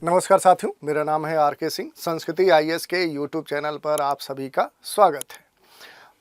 नमस्कार साथियों, मेरा नाम है आर.के. सिंह। संस्कृति आईएएस के यूट्यूब चैनल पर आप सभी का स्वागत है।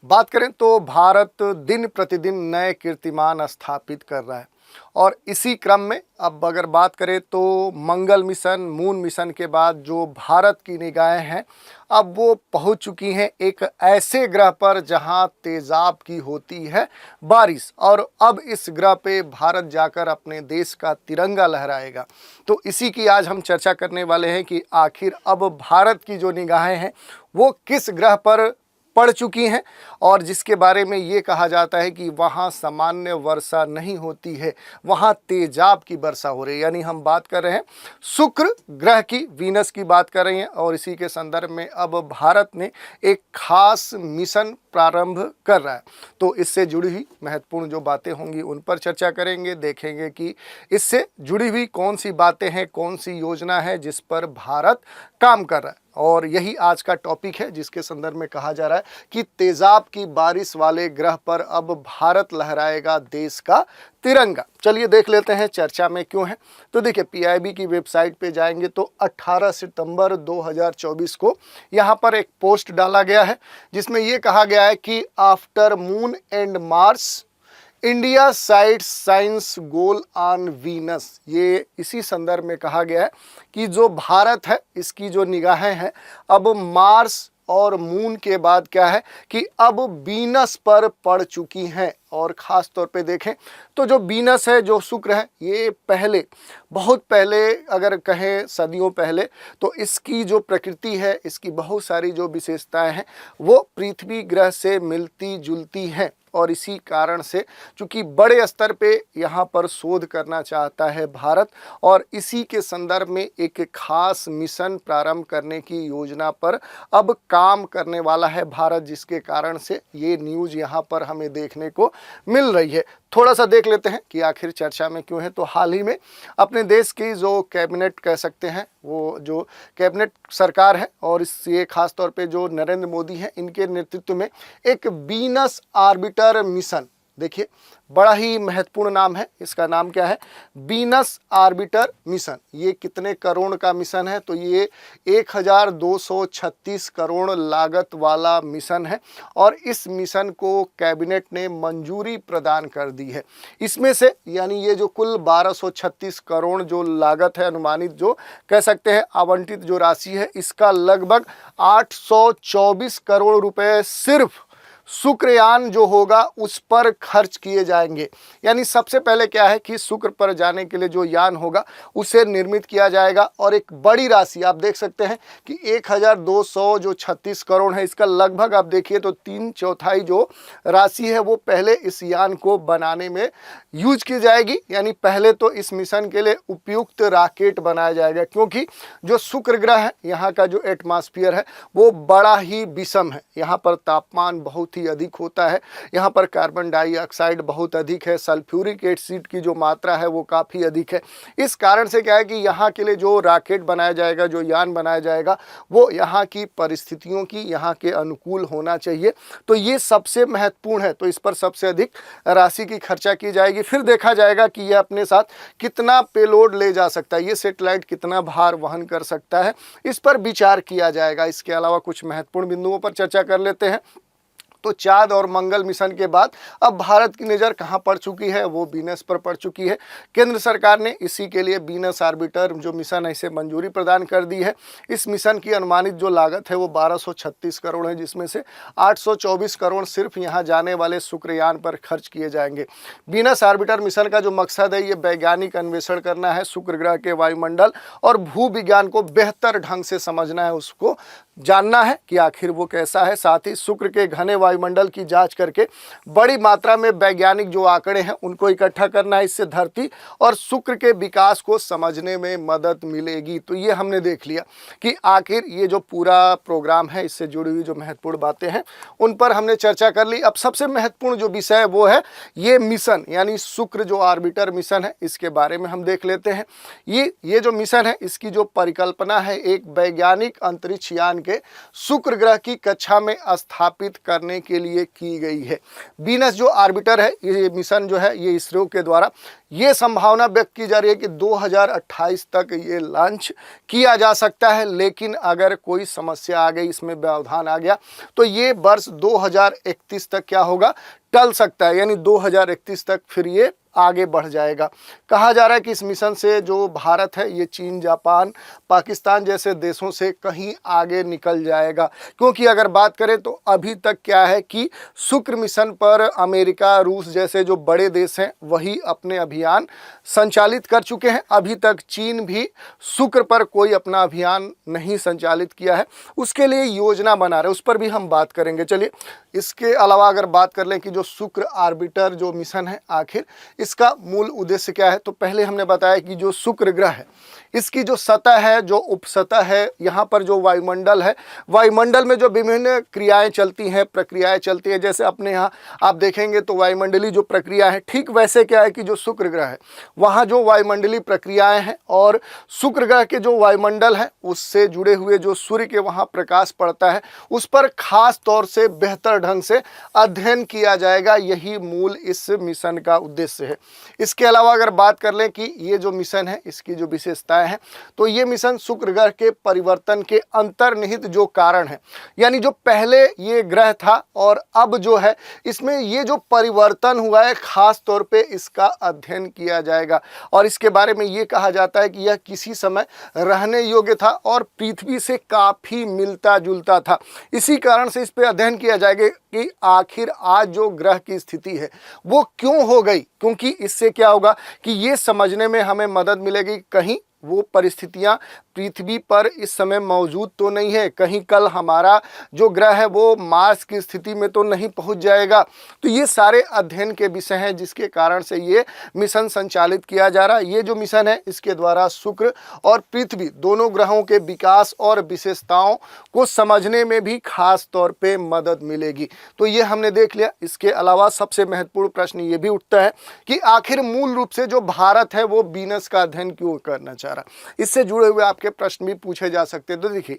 बात करें तो भारत दिन प्रतिदिन नए कीर्तिमान स्थापित कर रहा है और इसी क्रम में अब अगर बात करें तो मंगल मिशन, मून मिशन के बाद जो भारत की निगाहें हैं अब वो पहुंच चुकी हैं एक ऐसे ग्रह पर जहां तेजाब की होती है बारिश, और अब इस ग्रह पे भारत जाकर अपने देश का तिरंगा लहराएगा। तो इसी की आज हम चर्चा करने वाले हैं कि आखिर अब भारत की जो निगाहें हैं वो किस ग्रह पर पड़ चुकी हैं, और जिसके बारे में ये कहा जाता है कि वहाँ सामान्य वर्षा नहीं होती है, वहाँ तेजाब की वर्षा हो रही है। यानी हम बात कर रहे हैं शुक्र ग्रह की, वीनस की बात कर रहे हैं। और इसी के संदर्भ में अब भारत ने एक खास मिशन प्रारंभ कर रहा है। तो इससे जुड़ी हुई महत्वपूर्ण जो बातें होंगी उन पर चर्चा करेंगे, देखेंगे कि इससे जुड़ी हुई कौन सी बातें हैं, कौन सी योजना है जिस पर भारत काम कर रहा है। और यही आज का टॉपिक है जिसके संदर्भ में कहा जा रहा है कि तेजाब की बारिश वाले ग्रह पर अब भारत लहराएगा देश का तिरंगा। चलिए देख लेते हैं चर्चा में क्यों है। तो देखिए, पीआईबी की वेबसाइट पे जाएंगे तो 18 सितंबर 2024 को यहाँ पर एक पोस्ट डाला गया है जिसमें ये कहा गया है कि after moon and Mars India sites science goal on Venus. ये इसी संदर्भ में कहा गया है कि जो भारत है इसकी जो निगाहें हैं अब मार्स और मून के बाद क्या है कि अब वीनस पर पड़ चुकी हैं। और ख़ास तौर पे देखें तो जो वीनस है, जो शुक्र है, ये पहले, बहुत पहले अगर कहें सदियों पहले, तो इसकी जो प्रकृति है, इसकी बहुत सारी जो विशेषताएं हैं वो पृथ्वी ग्रह से मिलती जुलती हैं। और इसी कारण से चूंकि बड़े स्तर पे यहाँ पर शोध करना चाहता है भारत, और इसी के संदर्भ में एक खास मिशन प्रारंभ करने की योजना पर अब काम करने वाला है भारत, जिसके कारण से ये न्यूज़ यहाँ पर हमें देखने को मिल रही है। थोड़ा सा देख लेते हैं कि आखिर चर्चा में क्यों है। तो हाल ही में अपने देश की जो कैबिनेट कह सकते हैं, वो जो कैबिनेट सरकार है, और इससे खास तौर पे जो नरेंद्र मोदी हैं, इनके नेतृत्व में एक वीनस ऑर्बिटर मिशन, देखिए बड़ा ही महत्वपूर्ण नाम है, इसका नाम क्या है, वीनस ऑर्बिटर मिशन। ये कितने करोड़ का मिशन है? तो ये 1236 करोड़ लागत वाला मिशन है और इस मिशन को कैबिनेट ने मंजूरी प्रदान कर दी है। इसमें से यानी ये जो कुल 1236 करोड़ जो लागत है, अनुमानित जो कह सकते हैं आवंटित जो राशि है, इसका लगभग 824 करोड़ रुपए सिर्फ शुक्रयान जो होगा उस पर खर्च किए जाएंगे। यानी सबसे पहले क्या है कि शुक्र पर जाने के लिए जो यान होगा उसे निर्मित किया जाएगा, और एक बड़ी राशि आप देख सकते हैं कि 1236 करोड़ है, इसका लगभग आप देखिए तो 3/4 जो राशि है वो पहले इस यान को बनाने में यूज की जाएगी। यानी पहले तो इस मिशन के लिए उपयुक्त रॉकेट बनाया जाएगा, क्योंकि जो शुक्र ग्रह है यहाँ का जो एटमॉस्फेयर है वो बड़ा ही विषम है। यहाँ पर तापमान बहुत ही अधिक होता है, यहाँ पर कार्बन डाइऑक्साइड बहुत अधिक है, सल्फ्यूरिक एसिड की जो मात्रा है वो काफ़ी अधिक है। इस कारण से क्या है कि यहाँ के लिए जो रॉकेट बनाया जाएगा, जो यान बनाया जाएगा, वो यहाँ की परिस्थितियों की, यहाँ के अनुकूल होना चाहिए। तो ये सबसे महत्वपूर्ण है। तो इस पर सबसे अधिक राशि की खर्चा की जाएगी। फिर देखा जाएगा कि यह अपने साथ कितना पेलोड ले जा सकता है, ये सैटेलाइट कितना भार वहन कर सकता है, इस पर विचार किया जाएगा। इसके अलावा कुछ महत्वपूर्ण बिंदुओं पर चर्चा कर लेते हैं। तो चांद और मंगल मिशन के बाद अब भारत की नज़र कहां पड़ चुकी है, वो वीनस पर पड़ चुकी है। केंद्र सरकार ने इसी के लिए वीनस ऑर्बिटर जो मिशन है इसे मंजूरी प्रदान कर दी है। इस मिशन की अनुमानित जो लागत है वो 1236 करोड़ है, जिसमें से 824 करोड़ सिर्फ यहां जाने वाले शुक्रयान पर खर्च किए जाएंगे। वीनस ऑर्बिटर मिशन का जो मकसद है ये वैज्ञानिक अन्वेषण करना है, शुक्र ग्रह के वायुमंडल और भू विज्ञान को बेहतर ढंग से समझना है, उसको जानना है कि आखिर वो कैसा है। साथ ही शुक्र के घने वायुमंडल की जांच करके बड़ी मात्रा में वैज्ञानिक जो आंकड़े हैं उनको इकट्ठा करना है। इससे धरती और शुक्र के विकास को समझने में मदद मिलेगी। तो ये हमने देख लिया कि आखिर ये जो पूरा प्रोग्राम है, इससे जुड़ी हुई जो महत्वपूर्ण बातें हैं उन पर हमने चर्चा कर ली। अब सबसे महत्वपूर्ण जो विषय है वो है ये मिशन, यानी शुक्र जो ऑर्बिटर मिशन है, इसके बारे में हम देख लेते हैं। ये जो मिशन है इसकी जो परिकल्पना है एक वैज्ञानिक अंतरिक्ष यान के शुक्र ग्रह की कक्षा में स्थापित करने के लिए की गई है। वीनस जो आर्बिटर है, ये मिशन जो है ये इसरो के द्वारा ये संभावना व्यक्त की जा रही है कि 2028 तक ये लॉन्च किया जा सकता है, लेकिन अगर कोई समस्या आ गई, इसमें व्यवधान आ गया, तो ये वर्ष 2031 तक क्या होगा, टल सकता है, यानी 2031 तक फिर ये आगे बढ़ जाएगा। कहा जा रहा है कि इस मिशन से जो भारत है ये चीन, जापान, पाकिस्तान जैसे देशों से कहीं आगे निकल जाएगा, क्योंकि अगर बात करें तो अभी तक क्या है कि शुक्र मिशन पर अमेरिका, रूस जैसे जो बड़े देश हैं वही अपने अभियान संचालित कर चुके हैं। अभी तक चीन भी शुक्र पर कोई अपना अभियान नहीं संचालित किया है, उसके लिए योजना बना रहे, उस पर भी हम बात करेंगे। चलिए, इसके अलावा अगर बात कर लें कि जो शुक्र आर्बिटर जो मिशन है आखिर इसका मूल उद्देश्य क्या है, तो पहले हमने बताया कि जो शुक्र ग्रह है इसकी जो सतह है, जो उपसतह है, यहाँ पर जो वायुमंडल है, वायुमंडल में जो विभिन्न क्रियाएं चलती हैं, प्रक्रियाएं चलती हैं, जैसे अपने यहाँ आप देखेंगे तो वायुमंडलीय जो प्रक्रिया है, ठीक वैसे क्या है कि जो शुक्र ग्रह है वहाँ जो वायुमंडलीय प्रक्रियाएं हैं और शुक्र ग्रह के जो वायुमंडल है उससे जुड़े हुए जो सूर्य के वहाँ प्रकाश पड़ता है उस पर खास तौर से बेहतर ढंग से अध्ययन किया जाएगा। यही मूल इस मिशन का उद्देश्य है। इसके अलावा अगर बात कर लें कि ये जो मिशन है इसकी जो विशेषताएं हैं, तो ये मिशन शुक्र ग्रह के परिवर्तन के अंतर्निहित जो कारण है, यानी जो पहले ये ग्रह था और अब जो है इसमें ये जो परिवर्तन हुआ है खास तौर पे इसका अध्ययन किया जाएगा। और इसके बारे में ये कहा जाता है कि यह किसी समय रहने योग्य था और पृथ्वी से काफ़ी मिलता जुलता था। इसी कारण से इस पर अध्ययन किया जाएगा कि आखिर आज जो ग्रह की स्थिति है वो क्यों हो गई, क्योंकि इससे क्या होगा कि ये समझने में हमें मदद मिलेगी कहीं वो परिस्थितियां पृथ्वी पर इस समय मौजूद तो नहीं है, कहीं कल हमारा जो ग्रह है वो मार्स की स्थिति में तो नहीं पहुंच जाएगा। तो ये सारे अध्ययन के विषय हैं जिसके कारण से ये मिशन संचालित किया जा रहा है। ये जो मिशन है इसके द्वारा शुक्र और पृथ्वी दोनों ग्रहों के विकास और विशेषताओं को समझने में भी खास तौर पे मदद मिलेगी। तो ये हमने देख लिया। इसके अलावा सबसे महत्वपूर्ण प्रश्न ये भी उठता है कि आखिर मूल रूप से जो भारत है वो वीनस का अध्ययन क्यों करना चाह रहा है। इससे जुड़े हुए आपके प्रश्न भी पूछे जा सकते हैं। तो देखिए,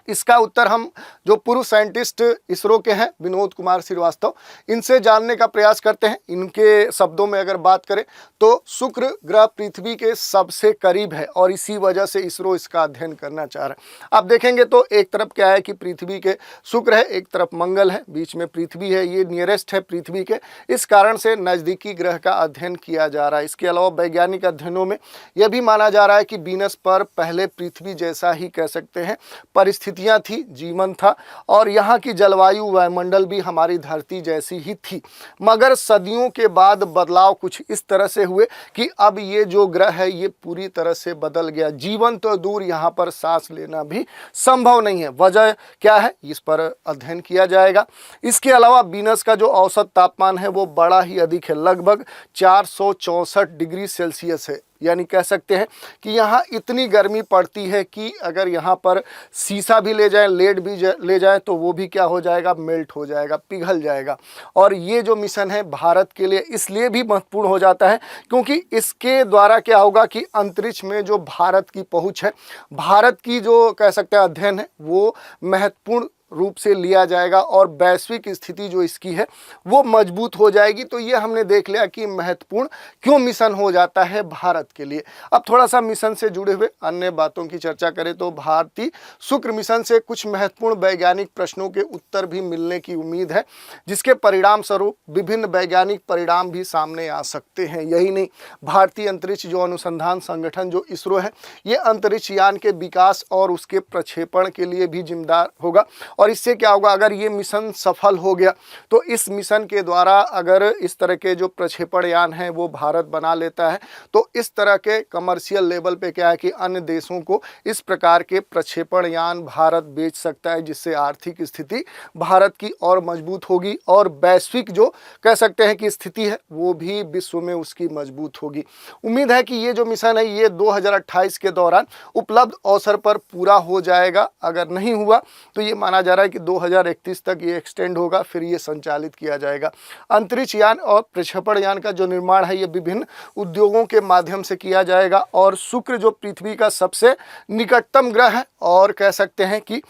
इसका उत्तर हम जो पूर्व साइंटिस्ट इसरो के हैं विनोद कुमार श्रीवास्तव, इनसे जानने का प्रयास करते हैं। इनके शब्दों में अगर बात करें तो शुक्र ग्रह पृथ्वी के सबसे करीब है और इसी वजह से इसरो इसका अध्ययन करना चाह रहा है। आप देखेंगे तो एक तरफ क्या है कि पृथ्वी के शुक्र है, एक तरफ मंगल है, बीच में पृथ्वी है, ये नियरेस्ट है पृथ्वी के, इस कारण से नज़दीकी ग्रह का अध्ययन किया जा रहा है। इसके अलावा वैज्ञानिक अध्ययनों में यह भी माना जा रहा है कि वीनस पर पहले पृथ्वी जैसा ही कह सकते हैं परिस्थितियां थी, जीवन था और यहाँ की जलवायु वायुमंडल भी हमारी धरती जैसी ही थी, मगर सदियों के बाद बदलाव कुछ इस तरह से हुए कि अब ये जो ग्रह है ये पूरी तरह से बदल गया। जीवन तो दूर, यहाँ पर सांस लेना भी संभव नहीं है। वजह क्या है, इस पर अध्ययन किया जाएगा। इसके अलावा वीनस का जो औसत तापमान है वो बड़ा ही अधिक है, लगभग 464 डिग्री सेल्सियस है। यानी कह सकते हैं कि यहाँ इतनी गर्मी पड़ती है कि अगर यहाँ पर शीशा भी ले जाएं, लेड भी ले जाएं तो वो भी क्या हो जाएगा, मेल्ट हो जाएगा, पिघल जाएगा। और ये जो मिशन है भारत के लिए इसलिए भी महत्वपूर्ण हो जाता है क्योंकि इसके द्वारा क्या होगा कि अंतरिक्ष में जो भारत की पहुँच है, भारत की जो कह सकते हैं अध्ययन है वो महत्वपूर्ण रूप से लिया जाएगा और वैश्विक स्थिति जो इसकी है वो मजबूत हो जाएगी। तो ये हमने देख लिया कि महत्वपूर्ण क्यों मिशन हो जाता है भारत के लिए। अब थोड़ा सा मिशन से जुड़े हुए अन्य बातों की चर्चा करें तो भारतीय शुक्र मिशन से कुछ महत्वपूर्ण वैज्ञानिक प्रश्नों के उत्तर भी मिलने की उम्मीद है, जिसके परिणाम स्वरूप विभिन्न वैज्ञानिक परिणाम भी सामने आ सकते हैं। यही नहीं, भारतीय अंतरिक्ष जो अनुसंधान संगठन जो इसरो है ये अंतरिक्ष यान के विकास और उसके प्रक्षेपण के लिए भी जिम्मेदार होगा। और इससे क्या होगा, अगर ये मिशन सफल हो गया तो इस मिशन के द्वारा अगर इस तरह के जो प्रक्षेपण यान हैं वो भारत बना लेता है तो इस तरह के कमर्शियल लेवल पे क्या है कि अन्य देशों को इस प्रकार के प्रक्षेपण यान भारत बेच सकता है, जिससे आर्थिक स्थिति भारत की और मजबूत होगी और वैश्विक जो कह सकते हैं कि स्थिति है वो भी विश्व में उसकी मजबूत होगी। उम्मीद है कि ये जो मिशन है ये 2028 के दौरान उपलब्ध अवसर पर पूरा हो जाएगा। अगर नहीं हुआ तो ये माना जा रहा है कि 2031 तक ये एक्सटेंड होगा, फिर ये संचालित किया जाएगा। अंतरिक्ष यान और प्रक्षेपण यान का जो निर्माण है ये विभिन्न उद्योगों के माध्यम से किया जाएगा और शुक्र जो पृथ्वी का सबसे निकटतम ग्रह है और कह सकते हैं कि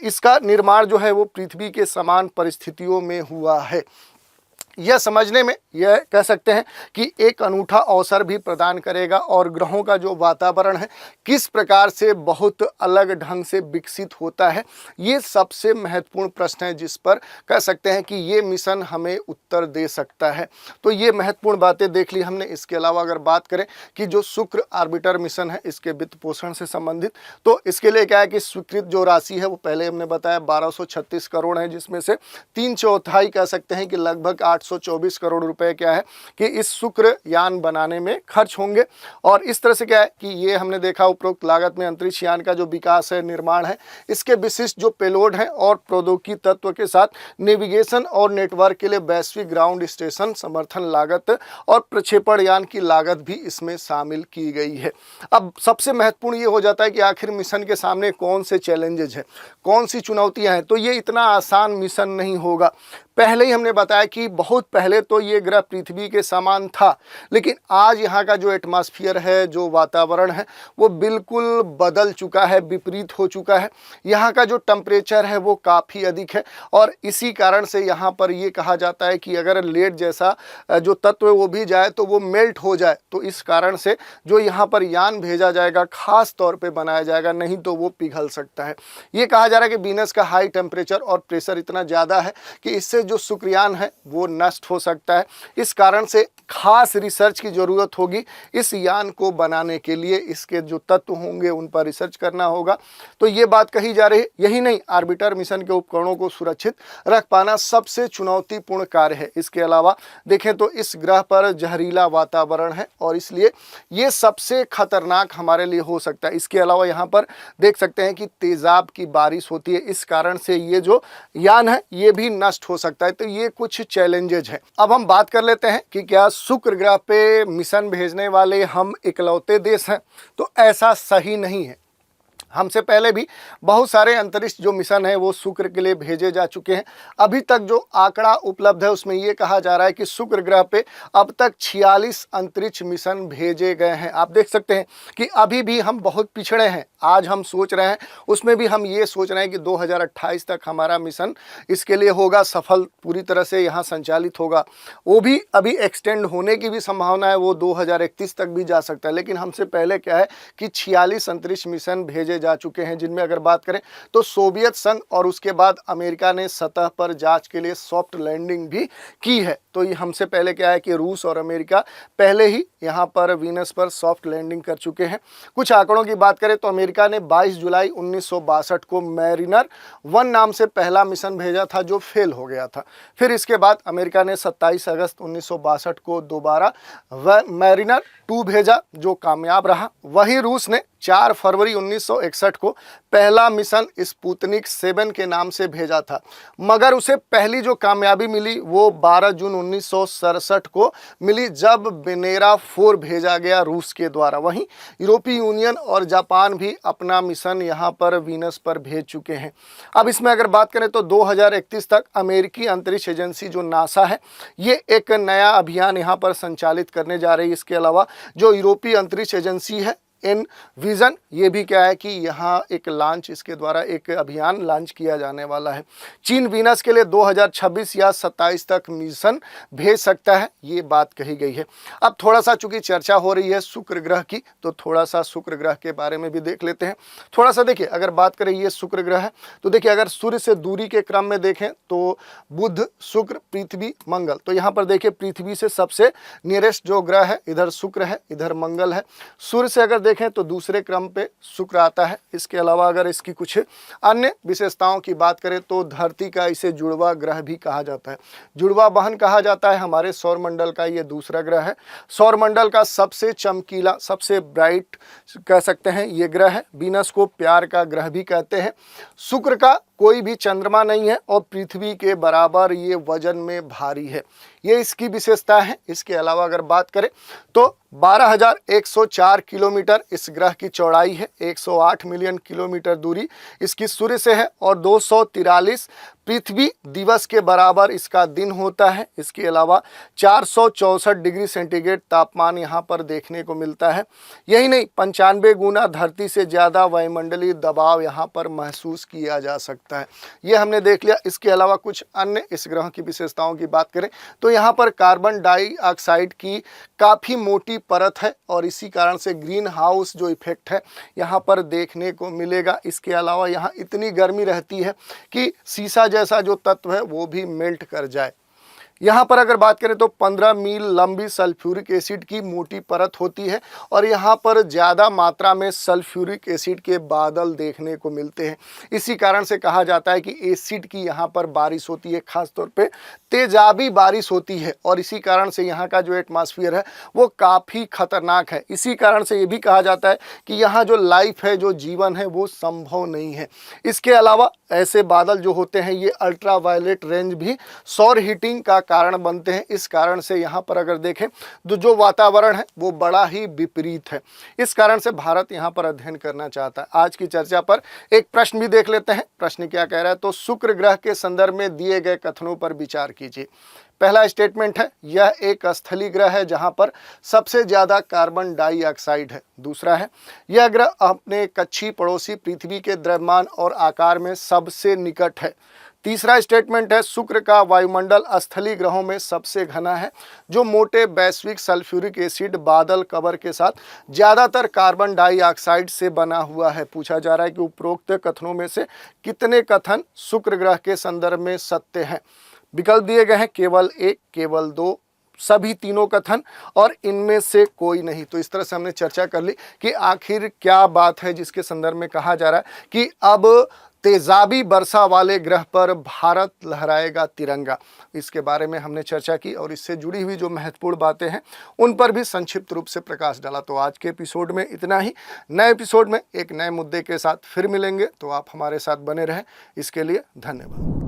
इसका निर्माण जो है वो पृथ्वी के समान परिस्थितियों में हुआ है। यह समझने में यह कह सकते हैं कि एक अनूठा अवसर भी प्रदान करेगा और ग्रहों का जो वातावरण है किस प्रकार से बहुत अलग ढंग से विकसित होता है, ये सबसे महत्वपूर्ण प्रश्न है जिस पर कह सकते हैं कि ये मिशन हमें उत्तर दे सकता है। तो ये महत्वपूर्ण बातें देख ली हमने। इसके अलावा अगर बात करें कि जो शुक्र ऑर्बिटर मिशन है इसके वित्त पोषण से संबंधित, तो इसके लिए क्या है कि स्वीकृत जो राशि है वो पहले हमने बताया 1236 करोड़ है, जिसमें से 3/4 कह सकते हैं कि लगभग 824 करोड़ रुपए क्या है कि इस शुक्र यान बनाने में खर्च होंगे। और इस तरह से क्या है कि ये हमने देखा उपरोक्त लागत में अंतरिक्ष यान का जो विकास है, निर्माण है, इसके विशिष्ट जो पेलोड है और प्रौद्योगिकी तत्व के साथ नेविगेशन और नेटवर्क के लिए वैश्विक ग्राउंड स्टेशन समर्थन लागत और प्रक्षेपण यान की लागत भी इसमें शामिल की गई है। अब सबसे महत्वपूर्ण ये हो जाता है कि आखिर मिशन के सामने कौन से चैलेंजेज है, कौन सी चुनौतियां हैं। तो ये इतना आसान मिशन नहीं होगा। पहले ही हमने बताया कि बहुत पहले तो ये ग्रह पृथ्वी के समान था, लेकिन आज यहाँ का जो एटमॉस्फेयर है, जो वातावरण है, वो बिल्कुल बदल चुका है, विपरीत हो चुका है। यहाँ का जो टेम्परेचर है वो काफ़ी अधिक है और इसी कारण से यहाँ पर ये कहा जाता है कि अगर लेड जैसा जो तत्व है वो भी जाए तो वो मेल्ट हो जाए। तो इस कारण से जो यहाँ पर यान भेजा जाएगा खास तौर पे बनाया जाएगा, नहीं तो वो पिघल सकता है। ये कहा जा रहा है कि वीनस का हाई टेम्परेचर और प्रेशर इतना ज़्यादा है कि इससे जो शुक्रयान है वो नष्ट हो सकता है। इस कारण से खास रिसर्च की ज़रूरत होगी इस यान को बनाने के लिए। इसके जो तत्व होंगे उन पर रिसर्च करना होगा। तो ये बात कही जा रही है। यही नहीं, ऑर्बिटर मिशन के उपकरणों को सुरक्षित रख पाना सबसे चुनौतीपूर्ण कार्य है। इसके अलावा देखें तो इस ग्रह पर जहरीला वातावरण है और इसलिए ये सबसे खतरनाक हमारे लिए हो सकता है। इसके अलावा यहाँ पर देख सकते हैं कि तेजाब की बारिश होती है, इस कारण से ये जो यान है ये भी नष्ट हो सकता है। तो ये कुछ चैलेंजेज है। अब हम बात कर लेते हैं कि क्या शुक्र ग्रह पे मिशन भेजने वाले हम इकलौते देश हैं। तो ऐसा सही नहीं है। हमसे पहले भी बहुत सारे अंतरिक्ष जो मिशन है वो शुक्र के लिए भेजे जा चुके हैं। अभी तक जो आंकड़ा उपलब्ध है उसमें ये कहा जा रहा है कि शुक्र ग्रह पे अब तक 46 अंतरिक्ष मिशन भेजे गए हैं। आप देख सकते हैं कि अभी भी हम बहुत पिछड़े हैं। आज हम सोच रहे हैं, उसमें भी हम ये सोच रहे हैं कि 2028 तक हमारा मिशन इसके लिए होगा, सफल पूरी तरह से यहाँ संचालित होगा। वो भी अभी एक्सटेंड होने की भी संभावना है, वो 2031 तक भी जा सकता है। लेकिन हमसे पहले क्या है कि 46 अंतरिक्ष मिशन भेजे जा चुके हैं, जिनमें अगर बात करें तो सोवियत संघ और उसके बाद अमेरिका ने सतह पर जांच के लिए सॉफ्ट लैंडिंग भी की है। तो ये हमसे पहले क्या है कि रूस और अमेरिका पहले ही यहाँ पर वीनस पर सॉफ्ट लैंडिंग कर चुके हैं। कुछ आंकड़ों की बात करें तो अमेरिका ने 22 जुलाई 1962 को मैरिनर 1 नाम से पहला मिशन भेजा था जो फेल हो गया था। फिर इसके बाद अमेरिका ने 27 अगस्त 1962 को दोबारा मैरिनर 2 भेजा जो कामयाब रहा। वहीं रूस ने 4 फरवरी 1961 को पहला मिशन स्पुतनिक 7 के नाम से भेजा था, मगर उसे पहली जो कामयाबी मिली वो 12 जून 1967 को मिली जब वेनेरा 4 भेजा गया रूस के द्वारा। वहीं यूरोपीय यूनियन और जापान भी अपना मिशन यहाँ पर वीनस पर भेज चुके हैं। अब इसमें अगर बात करें तो 2031 तक अमेरिकी अंतरिक्ष एजेंसी जो नासा है ये एक नया अभियान यहाँ पर संचालित करने जा रही है। इसके अलावा जो यूरोपीय अंतरिक्ष एजेंसी है विजन, ये भी क्या है कि यहाँ एक लॉन्च, इसके द्वारा एक अभियान लॉन्च किया जाने वाला है। चीन वीनस के लिए 2026 या 27 तक मिशन भेज सकता है, ये बात कही गई है। अब थोड़ा सा चूंकि चर्चा हो रही है शुक्र ग्रह की, तो थोड़ा सा शुक्र ग्रह के बारे में भी देख लेते हैं। थोड़ा सा देखिए, अगर बात करें ये शुक्र ग्रह है तो देखिए अगर सूर्य से दूरी के क्रम में देखें तो बुध, शुक्र, पृथ्वी, मंगल। तो यहाँ पर देखिए पृथ्वी से सबसे नियरेस्ट जो ग्रह है इधर शुक्र है, इधर मंगल है। सूर्य से अगर देखें तो दूसरे क्रम पे शुक्र आता है। इसके अलावा अगर इसकी कुछ अन्य विशेषताओं की बात करें तो धरती का इसे जुड़वा ग्रह भी कहा जाता है, जुड़वा बहन कहा जाता है। हमारे सौरमंडल का ये दूसरा ग्रह है। सौरमंडल का सबसे चमकीला, सबसे ब्राइट कह सकते हैं ये ग्रह है। वीनस को प्यार का ग्रह भी कहते हैं। शुक्र का कोई भी चंद्रमा नहीं है और पृथ्वी के बराबर ये वजन में भारी है। ये इसकी विशेषता है। इसके अलावा अगर बात करें तो 12,104 किलोमीटर इस ग्रह की चौड़ाई है, 108 मिलियन किलोमीटर दूरी इसकी सूर्य से है और 243 पृथ्वी दिवस के बराबर इसका दिन होता है। इसके अलावा 464 डिग्री सेंटीग्रेड तापमान यहाँ पर देखने को मिलता है। यही नहीं, 95 गुना धरती से ज़्यादा वायुमंडलीय दबाव यहाँ पर महसूस किया जा सकता है। ये हमने देख लिया। इसके अलावा कुछ अन्य इस ग्रह की विशेषताओं की बात करें तो यहाँ पर कार्बन डाइऑक्साइड की काफ़ी मोटी परत है और इसी कारण से ग्रीन हाउस जो इफेक्ट है यहाँ पर देखने को मिलेगा। इसके अलावा यहाँ इतनी गर्मी रहती है कि शीशा जैसा जो तत्व है वो भी मेल्ट कर जाए। यहाँ पर अगर बात करें तो 15 मील लंबी सल्फ्यूरिक एसिड की मोटी परत होती है और यहाँ पर ज़्यादा मात्रा में सल्फ्यूरिक एसिड के बादल देखने को मिलते हैं। इसी कारण से कहा जाता है कि एसिड की यहाँ पर बारिश होती है, खास तौर पे तेजाबी बारिश होती है और इसी कारण से यहाँ का जो एटमॉस्फेयर है वो काफ़ी खतरनाक है। इसी कारण से ये भी कहा जाता है कि यहाँ जो लाइफ है, जो जीवन है, वो संभव नहीं है। इसके अलावा ऐसे बादल जो होते हैं ये अल्ट्रा वायलेट रेंज भी सौर हीटिंग का कारण बनते हैं। इस कारण से यहाँ पर अगर देखें तो जो वातावरण है वो बड़ा ही विपरीत है। इस कारण से भारत यहाँ पर अध्ययन करना चाहता है। आज की चर्चा पर एक प्रश्न भी देख लेते हैं। प्रश्न क्या कह रहा है, तो शुक्र ग्रह के संदर्भ में दिए गए कथनों पर विचार कीजिए। पहला स्टेटमेंट है, यह एक स्थलीय ग्रह है जहां पर सबसे ज़्यादा कार्बन डाइऑक्साइड है। दूसरा है, यह ग्रह अपने कक्षी पड़ोसी पृथ्वी के द्रव्यमान और आकार में सबसे निकट है। तीसरा स्टेटमेंट है, शुक्र का वायुमंडल स्थलीय ग्रहों में सबसे घना है जो मोटे वैश्विक सल्फ्यूरिक एसिड बादल कवर के साथ ज़्यादातर कार्बन डाइऑक्साइड से बना हुआ है। पूछा जा रहा है कि उपरोक्त कथनों में से कितने कथन शुक्र ग्रह के संदर्भ में सत्य हैं। विकल्प दिए गए हैं, केवल एक, केवल दो, सभी तीनों कथन और इनमें से कोई नहीं। तो इस तरह से हमने चर्चा कर ली कि आखिर क्या बात है जिसके संदर्भ में कहा जा रहा है कि अब तेजाबी वर्षा वाले ग्रह पर भारत लहराएगा तिरंगा। इसके बारे में हमने चर्चा की और इससे जुड़ी हुई जो महत्वपूर्ण बातें हैं उन पर भी संक्षिप्त रूप से प्रकाश डाला। तो आज के एपिसोड में इतना ही। नए एपिसोड में एक नए मुद्दे के साथ फिर मिलेंगे, तो आप हमारे साथ बने रहें। इसके लिए धन्यवाद।